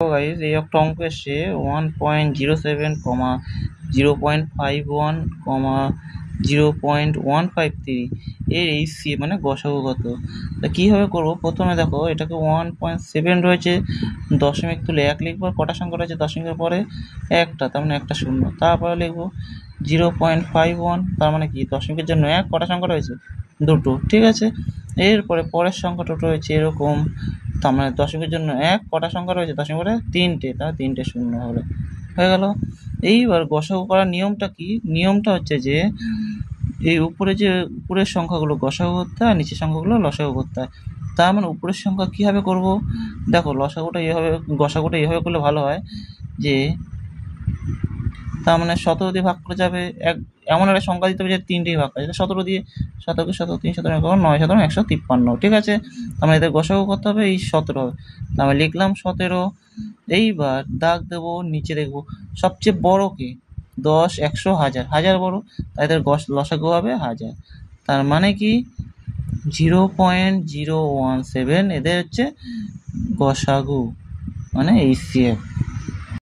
Guys এই একটা অঙ্ক এসছে 1.07, 0.51, 0.153 এর এইচসিএফ মানে গসাগু কত। তা কীভাবে করবো, প্রথমে দেখো এটাকে 1.7 রয়েছে, দশমিক তুলে 1 লিখবো, কটা সংখ্যা রয়েছে দশমিকের পরে একটা, তার মানে একটা শূন্য। তারপরে লিখবো 0.51, তার মানে কি দশমিকের জন্য 1, কটা সংখ্যা রয়েছে দুটো, ঠিক আছে। এরপরে পরের সংখ্যাটা রয়েছে এরকম, তার মানে দশমিকের জন্য 1, কটা সংখ্যা রয়েছে দশমিকের পরে তিনটে, তাহলে তিনটে শূন্য হলো, হয়ে গেল। এইবার গসাগু করার নিয়মটা কি, নিয়মটা হচ্ছে যে এই উপরের সংখ্যাগুলো গসাগু করতে হয়, নিচের সংখ্যাগুলো লসাগু করতে হয়। তার মানে উপরের সংখ্যা কীভাবে করব, দেখো গসাগুটা এইভাবে করলে ভালো হয় যে, তার মানে 17 দিয়ে ভাগ করে যাবে, এমন একটা সংখ্যা দিতে হবে যে 3 দিয়ে ভাগ করে, 17 দিয়ে 17কে 17, 3 17, 9 17, 153, ঠিক আছে। আমরা এদের গসাগু করতে হবে এই 17, আমি লিখলাম 17। এইবার দাগ দেবো, নিচে দেখবো সবচেয়ে বড় কে, 10, 100, 1000, 1000 বড়, তাই এদের লসাগু হবে 1000। তার মানে কি 0.017 এদের হচ্ছে গসাগু, মানে এইচসিএফ।